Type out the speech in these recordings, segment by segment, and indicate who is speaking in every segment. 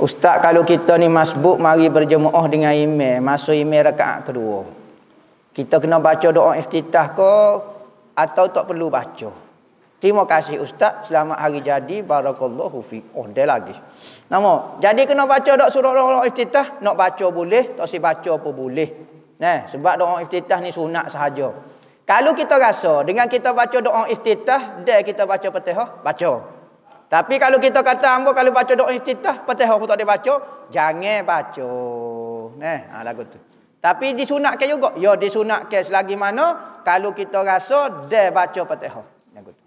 Speaker 1: Ustaz, kalau kita ni masbuk mari berjemaah dengan imam, masuk imam rakaat kedua, kita kena baca doa iftitah ke atau tak perlu baca? Terima kasih Ustaz, selamat hari jadi, barakallahu fi. Oh, dia lagi. Nama, jadi kena baca doa surah doa iftitah, nak baca boleh, tak si baca pun boleh. Nah, sebab doa iftitah ni sunat sahaja. Kalau kita rasa dengan kita baca doa iftitah, dia kita baca Fatihah, baca. Tapi kalau kita kata hamba kalau baca doa iftitah, Fatihah pun tak ada baca, jangan baca. Nah, lagu tu. Tapi disunatkan juga. Ya, disunatkan selagi mana kalau kita rasa dia baca Fatihah. Lagu tu.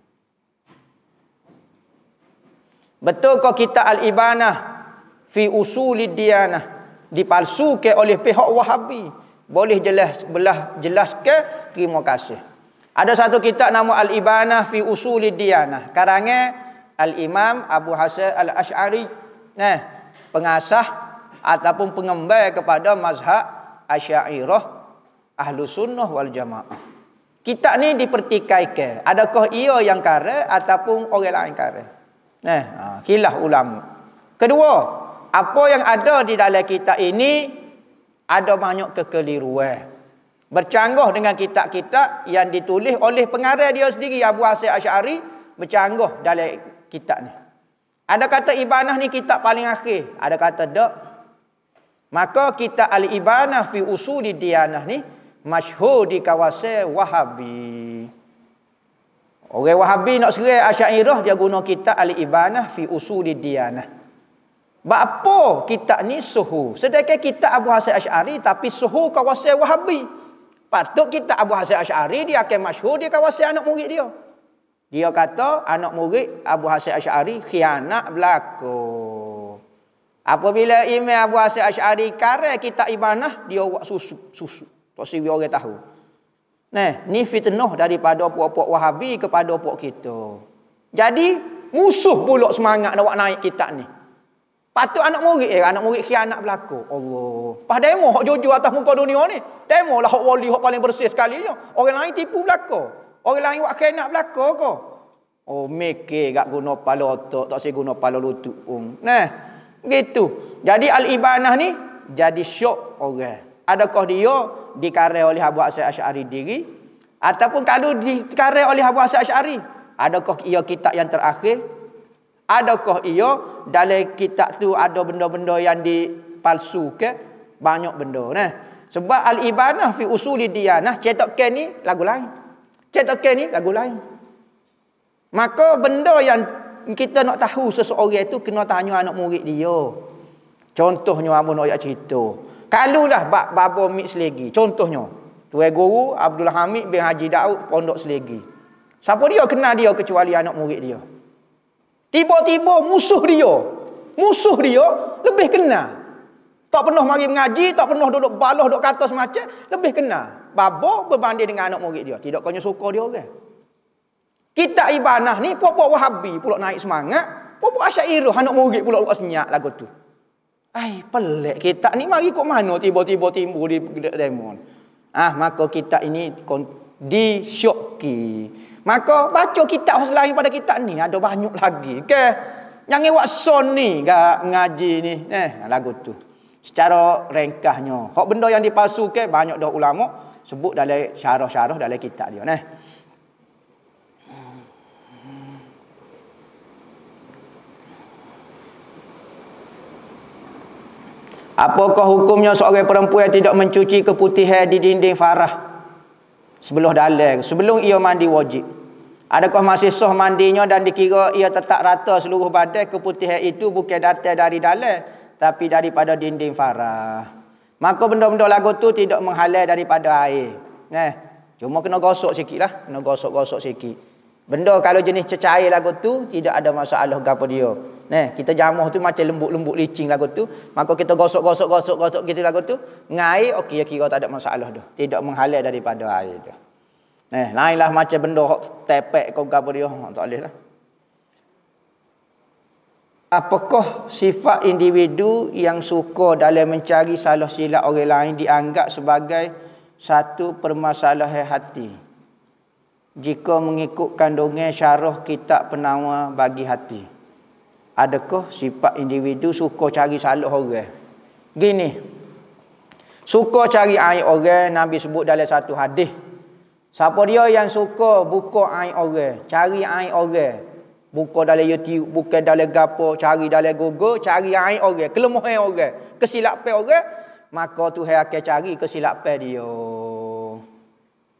Speaker 1: Betul kau kita al-ibanah fi usulid diyanah dipalsukan oleh pihak Wahabi? Boleh jelaskan? Terima kasih. Ada satu kitab nama al-ibanah fi usulid diyanah. Karangan Al-Imam Abu Hasan Al-Asy'ari, pengasah ataupun pengemban kepada mazhab Asy'ariyah Ahlus Sunnah wal Jamaah. Kitab ni dipertikaikan, adakah ia yang kare ataupun orang lain kare. Khilaf ulama. Kedua, apa yang ada di dalam kitab ini ada banyak kekeliruan. Bercanggah dengan kitab-kitab yang ditulis oleh pengarang dia sendiri Abu Hasan Asy'ari, bercanggah dalam kitab ni. Ada kata ibanah ni kitab paling akhir, ada kata tak. Maka kitab al-ibanah fi usuli diyanah ni masyhur di kawasan Wahabi. Orang Wahabi nak serai Asy'ariyah, dia guna kitab al-ibanah fi usuli diyanah. Apa kitab ni suhu? Sedangkan kitab Abu Hasan Asy'ari tapi suhu kawasan Wahabi. Patut kitab Abu Hasan Asy'ari dia akan masyhur di kawasan anak murid dia. Dia kata anak murid Abu Hasan Asy'ari khianat berlaku. Apabila Imam Abu Hasan Asy'ari karang kitab ibanah, dia buat susu. Tak siwi orang tahu. Ni fitnah daripada puak-puak Wahabi kepada puak kita. Jadi musuh pula semangat nak buat naik kitab ni. Patut anak murid khianat berlaku. Allah. Pas demo hak jujur atas muka dunia ni. Demo lah hak wali hak paling bersih sekali je. Orang lain tipu berlaku. Orang lain buat khianat belaka ke? Oh, mikir gak guna kepala otak, tak saya guna kepala lutut pun. Gitu. Jadi al-ibanah ni jadi syok orang. Adakah dia dikarang oleh Abu Hasan Asy'ari diri ataupun kalau dikarang oleh Abu Hasan Asy'ari, adakah ia kitab yang terakhir? Adakah ia dalam kitab tu ada benda-benda yang dipalsukan? Banyak benda. Sebab al-ibanah fi usuli diyanah cetakan ni lagu lain. Cetakan ni lagu lain. Maka benda yang kita nak tahu seseorang itu kena tanya anak murid dia. Contohnya amun nak cerita. Kalulah babo Mik Selegi. Contohnya Tuan Guru Abdul Hamid bin Haji Daud Pondok Selegi. Siapa dia kenal dia kecuali anak murid dia. Tiba-tiba musuh dia lebih kenal. Tak pernah mari mengaji, tak pernah duduk balah, duduk kata semacam, lebih kenal babo berbanding dengan anak murid dia. Tidak kena suka dia orang. Kitab ibanah ni puak-puak Wahabi pula naik semangat, puak-puak Asy'ariyah anak murid pula buat senyap lagu tu. Pelik kitab ni mari kok mana tiba-tiba timbul di demo. Maka kitab ini disyoki. Maka baca kitab selain pada kitab ni ada banyak lagi. Jangan buat son ni gak ngaji ni. Lagu tu. Secara ringkasnya, hak benda yang dipalsukan banyak dah ulama sebut dalam syarah-syarah dalam kitab dia. Apakah hukumnya seorang perempuan yang tidak mencuci keputihan di dinding farah sebelum ia mandi wajib? Adakah masih sah mandinya dan dikira ia tetap rata seluruh badan keputihan itu bukan datang dari dalam tapi daripada dinding farah? Maka benda-benda lagu tu tidak menghalal daripada air. Cuma kena gosok sikit lah. Kena gosok-gosok sikit. Benda kalau jenis cecair lagu tu tidak ada masalah gapo dia. Kita jamuh tu macam lembut-lembut licin lagu tu. Maka kita gosok gitu lagu tu. Ngai okey kira tak ada masalah dah. Tidak menghalal daripada air tu. Lainlah macam benda tepek kau gapo dia. Tak boleh lah. Apakah sifat individu yang suka dalam mencari salah silap orang lain dianggap sebagai satu permasalahan hati jika mengikut kandungan syarah kitab penawar bagi hati? Adakah sifat individu suka cari salah orang? Gini. Suka cari aib orang, Nabi sebut dalam satu hadis. Siapa dia yang suka buka aib orang, cari aib orang, buka dalam YouTube, buka dalam gapo, cari dalam Google, cari aib orang, kelemahan orang, kesilapan orang, maka Tuhan akan cari kesilapan dia.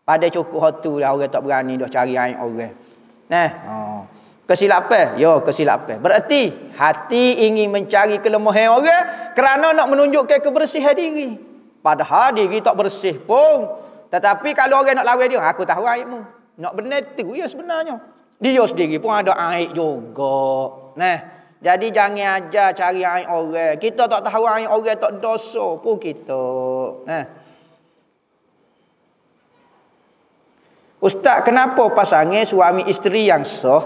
Speaker 1: Pada cukup hatu lah orang tak berani dah cari aib orang. Kesilapan, kesilapan. Berarti hati ingin mencari kelemahan orang kerana nak menunjukkan kebersihan diri. Padahal diri tak bersih pun. Tetapi kalau orang nak lawan dia, aku tahu aibmu. Nak benar tu ya sebenarnya. Dia sendiri pun ada aib juga. Jadi jangan ajar cari aib orang. Kita tak tahu aib orang, tak dosa pun kita. Ustaz, kenapa pasangan suami isteri yang sah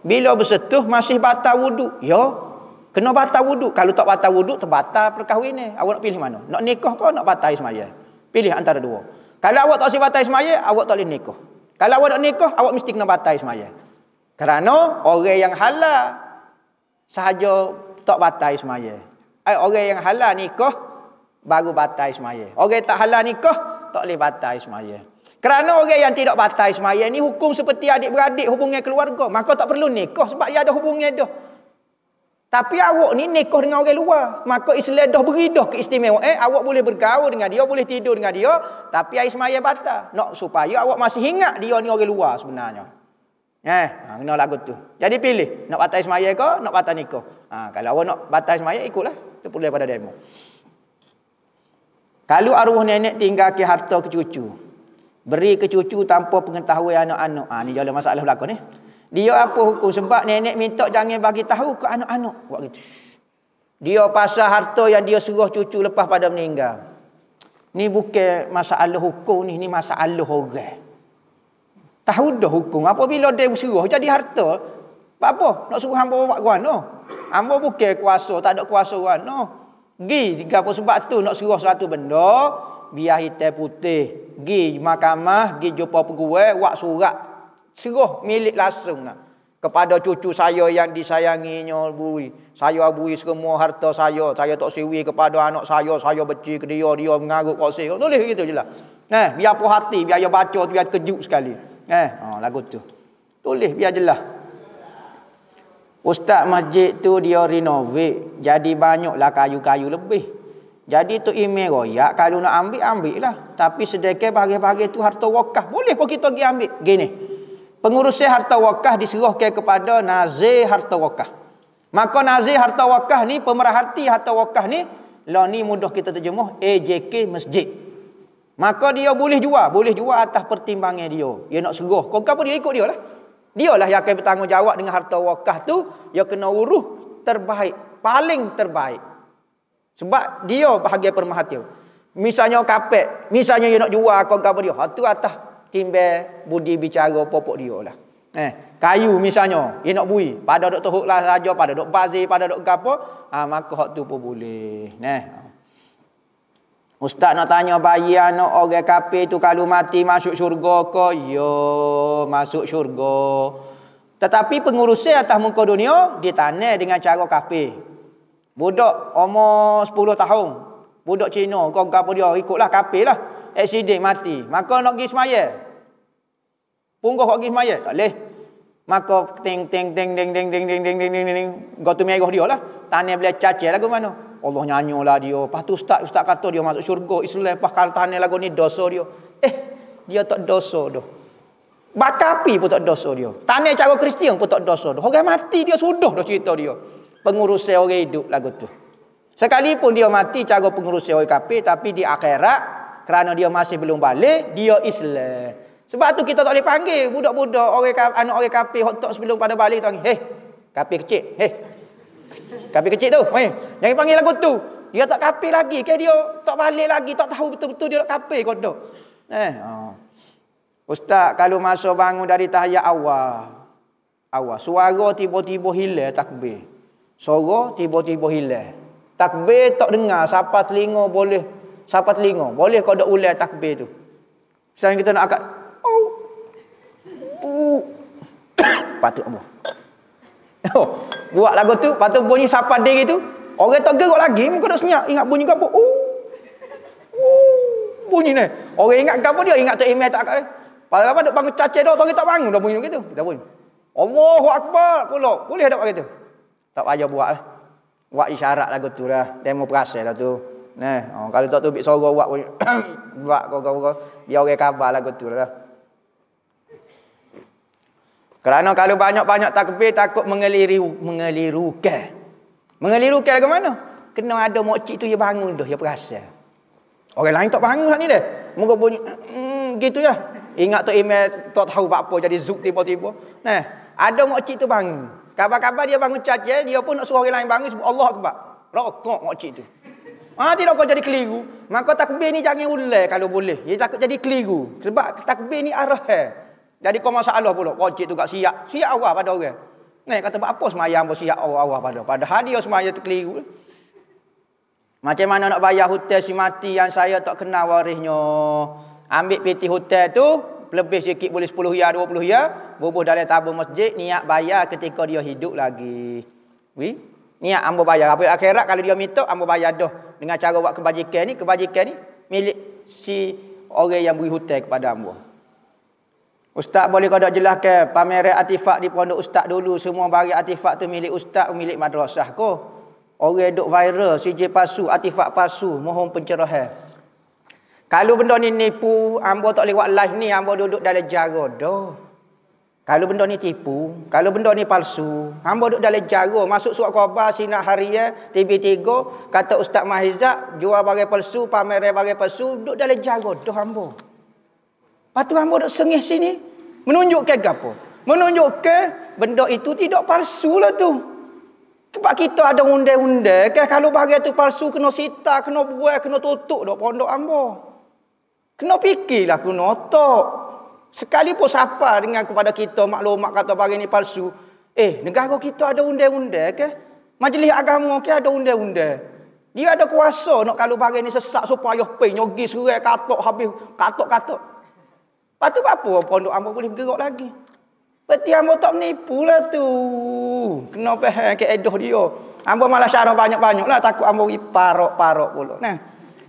Speaker 1: bila bersetuh masih batal wuduk? Ya, kena batal wuduk. Kalau tak batal wuduk, terbatal perkahwinan. Awak nak pilih mana? Nak nikah ke nak batal semaya? Pilih antara dua. Kalau awak tak batal semaya, awak tak boleh nikah. Kalau awak nak nikah, awak mesti kena batal semaya. Kerana orang yang halal sahaja tak batal semaya. Orang yang halal nikah baru batal semaya. Orang tak halal nikah tak boleh batal semaya. Kerana orang yang tidak batal semaya ni hukum seperti adik-beradik, hubungan keluarga. Maka tak perlu nikah sebab dia ada hubungan dah. Tapi awak ni nikah dengan orang luar. Maka Islam dah beri dah keistimewaan. Awak boleh bergaul dengan dia, boleh tidur dengan dia. Tapi air semaya batal. Nak supaya awak masih ingat dia ni orang luar sebenarnya. Kena lagu tu. Jadi pilih. Nak batal semaya ke, nak batal nikah. Kalau awak nak batal semaya, ikutlah. Itu boleh pada demo. Kalau arwah nenek tinggal ke harta ke cucu. Beri ke cucu tanpa pengetahuan anak-anak. Ni jalan masalah berlaku ni. Dia apa hukum? Sebab nenek minta jangan bagi tahu ke anak-anak. Buat gitu. Dia pasal harta yang dia suruh cucu lepas pada meninggal. Ni bukan masalah hukum ni. Ni masalah orang. Tahu dah hukum. Apabila dia suruh jadi harta. Apa? Nak suruh hamba buat guana. Hamba bukan kuasa. Tak ada kuasa guana. Sebab tu nak suruh satu benda. Biar hitam putih. Gi mahkamah, gi jumpa pegawai, buat surat serah milik langsung kepada cucu saya yang disayanginya bui. Saya bui semua harta saya. Saya tak siwi kepada anak saya benci ke dia mengarut kat saya. Tulis gitu jelah. Biar puas hati, biar dia baca tu biar kejut sekali. Lagu tu. Tulis biar jelas. Ustaz masjid tu dia renovate, jadi banyaklah kayu-kayu lebih. Jadi tu email royak, kalau nak ambil lah. Tapi sedekah bagi-bagi tu harta wakaf. Boleh kok kita pergi ambil. Gini. Pengurusan harta wakaf diserahkan kepada nazir harta wakaf. Maka nazir harta wakaf ni, pemerhati harta wakaf ni, lah ni mudah kita terjemah AJK masjid. Maka dia boleh jual atas pertimbangan dia. Dia nak serah. Kau apa dia ikut dia lah. Dia lah yang akan bertanggungjawab dengan harta wakaf tu. Dia kena urus terbaik, paling terbaik. Sebab dia bahagian perhatian. Misalnya kapek, misalnya dia nak jual kau apa dia, tu atas timbal budi bicara popok dia lah. Kayu misalnya, dia nak bui, pada dok teruk lah saja, pada dok bazir, pada dok gapo, maka hak tu pun boleh. Ustaz nak tanya bayi anak orang kafir tu kalau mati masuk syurga ke? Ya, masuk syurga. Tetapi pengurusan atas muka dunia ditanam dengan cara kafir. Budak umur 10 tahun. Budak Cina. Kau apa dia? Ikutlah kafir lah. Aksiden mati. Maka nak pergi semaya. Punggah nak pergi semaya. Tak boleh. Maka ting. Gotu merah dia lah. Tanah boleh cacah lagu mana. Allah nyanyolah dia. Lepas tu ustaz kata dia masuk syurga. Islam. Lepas kalau tanah lagu ni dosa dia. Dia tak dosa dah. Bakapi pun tak dosa dia. Tanah cara Kristian pun tak dosa dah. Orang mati dia sudah dah cerita dia. Pengurusan orang hidup lagu tu. Sekalipun dia mati cara pengurusan orang kafir, tapi di akhirat kerana dia masih belum balik, dia Islam. Sebab tu kita tak boleh panggil budak-budak anak orang kafir hot sebelum pada balik tu. Kafir kecil. Kafir kecil tu. Jangan panggil lagu tu. Dia tak kafir lagi, dia tak balik lagi, tak tahu betul-betul dia tak kafir kau tu. Ustaz, kalau masa bangun dari tahiyat awal, suara tiba-tiba hilang takbir. Suara tiba-tiba hilang. Takbir tak dengar, siapa telinga boleh kau dak ulang takbir tu. Misalnya kita nak akad patut apa? Buat lagu tu, lepas tu bunyi sapa dia gitu. Orang tak gerak lagi, muka dah senyap. Ingat bunyi gapo? Bunyi ni. Orang ingat gapo dia, ingat tak email tak kat dia. Pada apa duk bangun cacah dah, orang tak bangun dah bunyi gitu. Kita bunyi. Allahu Akbar pula. Boleh tak buat gitu? Tak payah buat lah. Buat isyarat lagu tu lah. Demo perasaan lah tu. Nah, kalau tak tu bik suara buat bunyi. Buat kau. Biar orang khabar lagu tu lah. Kerana kalau banyak-banyak takbir takut mengelirukan. Mengelirukan lagu mana? Kena ada mokcik tu dia bangun dah, dia perasan. Orang lain tak bangun lah ni dah. Moga bunyi gitu ya. Ingat tu email tak tahu apa jadi zuk tiba-tiba. Nah, ada mokcik tu bangun. Kabar-kabar dia bangun cacat, dia pun nak suruh orang lain bangun sebut Allah Akbar. Rokok mokcik tu. Tidak kau jadi keliru. Maka takbir ni jangan ulang kalau boleh. Dia takut jadi keliru. Sebab takbir ni arah. Jadi kau masalah pula. Mokcik tu kat siap. Siap awal pada orang. Nah, kata buat apa semayang pun siap awal pada. Padahal dia semayang tu keliru. Macam mana nak bayar hotel si mati yang saya tak kenal warisnya. Ambil peti hotel tu, lebih sikit boleh 10 ya, 20 ya, bubuh dalam tabung masjid, niat bayar ketika dia hidup lagi. Niat ambo bayar. Apabila akhirat kalau dia minta, ambo bayar dah. Dengan cara buat kebajikan ni milik si orang yang beri hotel kepada ambo. Ustaz boleh kau tak jelaskan pameran artifak di pondok ustaz dulu, semua barang artifak tu milik ustaz, milik madrasah ko. Orang duk viral CJ palsu, artifak palsu, mohon pencerahan. Kalau benda ni nipu, ambo tak lewat live ni, ambo duduk dalam jaga dah. Kalau benda ni tipu, kalau benda ni palsu, ambo duduk dalam jaga. Masuk surat khabar Sinar Harian TV3, kata Ustaz Mahizat jual barang palsu, pameran barang palsu, duduk dalam jaga dah ambo. Lepas tu ambo duduk sengih sini, menunjukkan apa? Menunjukkan benda itu tidak palsu lah tu. Sebab kita ada undang-undang kan, kalau barang tu palsu kena sita, kena buat, kena tutup dak pondok ambo. Kena fikirlah, kena otak. Sekalipun siapa dengan kepada kita maklumat kata barang ni palsu. Negara kita ada undang-undang ke? Majlis agama ke ada undang-undang. Dia ada kuasa nak kalau barang ni sesak supaya nyogi serai katok habis katok-katok. Lepas tu apa pondok ambo boleh bergerak lagi? Berarti ambo tak menipu lah tu. Kena faham keedah dia. Ambo malah syarah banyak-banyak lah. Takut ambo parok-parok pula. Nah,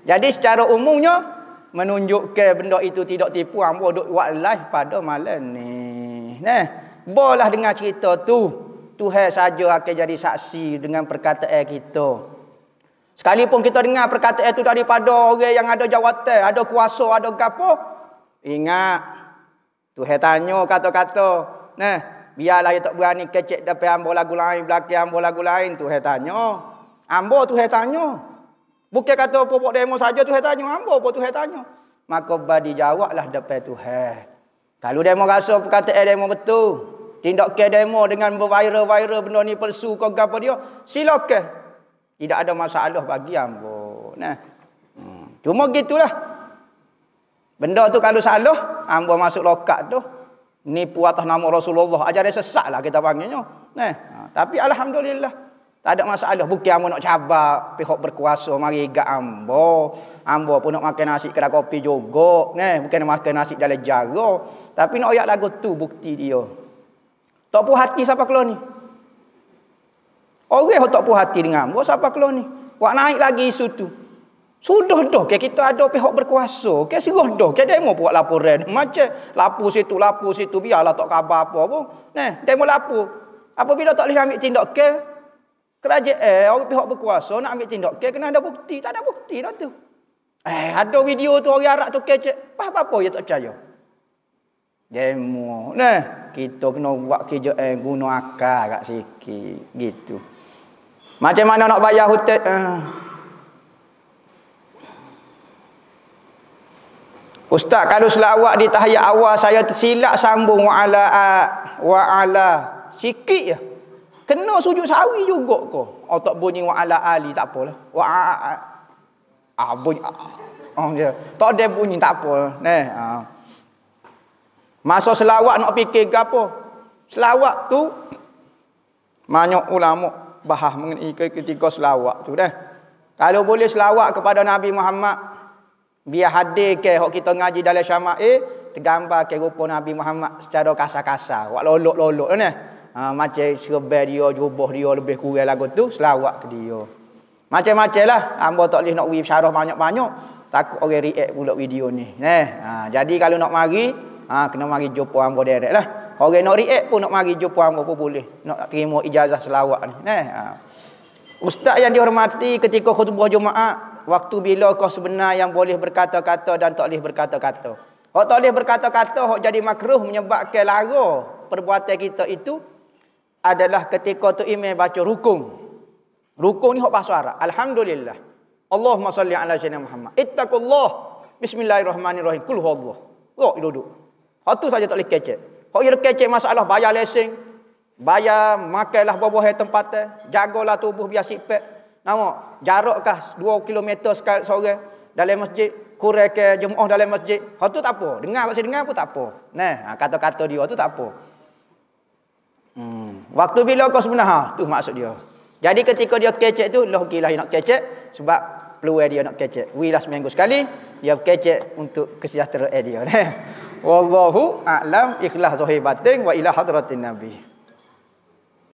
Speaker 1: jadi secara umumnya menunjukkan benda itu tidak tipu. Ambo duk buat live pada malam ni. Nah, boleh dengar cerita tu. Tuhan saja akan jadi saksi dengan perkataan kita. Sekalipun kita dengar perkataan itu daripada orang yang ada jawatan, ada kuasa, ada gapo, ingat Tuhan tanya kata-kata. Nah, biarlah dia tak berani kecek depan ambo lagu lain, belakang ambo lagu lain. Tuhan tanya. Ambo Tuhan tanya. Bukan kata pokok demo saja Tuhan tanya, ambo pun Tuhan tanya. Maka badi jawablah depan Tuhan. Kalau demo rasa perkataan demo betul, tindakan demo dengan berviral-viral benda ni palsu ke apa dia, silakan. Tidak ada masalah bagi ambo. Nah. Cuma gitulah. Benda tu kalau salah, ambo masuk lokak tu. Nipu atas nama Rasulullah. Ajaran sesat lah kita panggilnya. Nah, tapi alhamdulillah. Tak ada masalah. Bukan ambo nak cabar pihak berkuasa mari gak ambo. Ambo pun nak makan nasi kedai kopi juga. Nah, bukan nak makan nasi dalam jaga. Tapi nak ayat lagu tu bukti dia. Tak puas hati siapa keluar ni? Orang tak puas hati dengan ambo siapa keluar ni? Wak naik lagi isu tu. Sudah dah kita ada pihak berkuasa. Serah dah. Demo buat laporan. Macam lapor situ. Biarlah tak khabar apa pun. Nah, demo lapor. Apabila tak boleh ambil tindakan, kerajaan, orang pihak berkuasa nak ambil tindakan, kena ada bukti. Tak ada bukti dah tu. Ada video tu orang Arab tu kecek. Apa-apa dia tak percaya. Demo. Nah, kita kena buat kerja guna akal kat sikit. Gitu. Macam mana nak bayar hotel? Ustaz, kalau selawat di tahiyat awal saya tersilap sambung wa ala sikit je. Kena sujud sawi juga ko. Tak bunyi wa ala ali tak apalah. Bunyi dia. Tak ada bunyi tak apa. Nah. Masa selawat nak fikir ke apa? Selawat tu banyak ulama bahas mengenai ketika selawat tu dah. Kalau boleh selawat kepada Nabi Muhammad, biar hadir ke hok kita ngaji dalam syama'il tergambar ke rupa Nabi Muhammad secara kasar-kasar, wak lolok-lolok ni. Macam serban dia, jubah dia lebih kurang lagu tu, selawat ke dia. Macam-macam lah. Hamba tak boleh nak beri syarah banyak-banyak. Takut orang react pula video ni. Jadi kalau nak mari, kena mari jumpa hamba direct lah. Orang nak react pun nak mari jumpa hamba pun boleh. Nak terima ijazah selawat ni. Ustaz yang dihormati, ketika khutbah Jumaat, waktu bila kau sebenar yang boleh berkata-kata dan tak boleh berkata-kata. Hak tak boleh berkata-kata, hak jadi makruh menyebabkan lara perbuatan kita itu adalah ketika tu imam baca rukun. Rukun ni hak bahasa Arab. Alhamdulillah. Allahumma salli ala sayyidina Muhammad. Ittaqullah. Bismillahirrahmanirrahim. Kul huwallah. Duduk. Hak tu saja tak boleh kecek. Hak dia kecek masalah bayar lesen, bayar makanlah buah-buah tempatnya, jagalah tubuh biar sipek. Nama jarakkah 2 km seorang dalam masjid, kurang ke jemaah dalam masjid. Hak tu tak apa. Dengar maksud dengar pun tak apa. Kata-kata dia tu tak apa. Waktu bila kau sebenar, tu maksud dia. Jadi ketika dia kecek tu, logilah dia nak kecek sebab peluang dia nak kecek. Wilah seminggu sekali, dia kecek untuk kesejahteraan dia. Wallahu a'lam, ikhlas zahir batin wa ila hadratin nabi.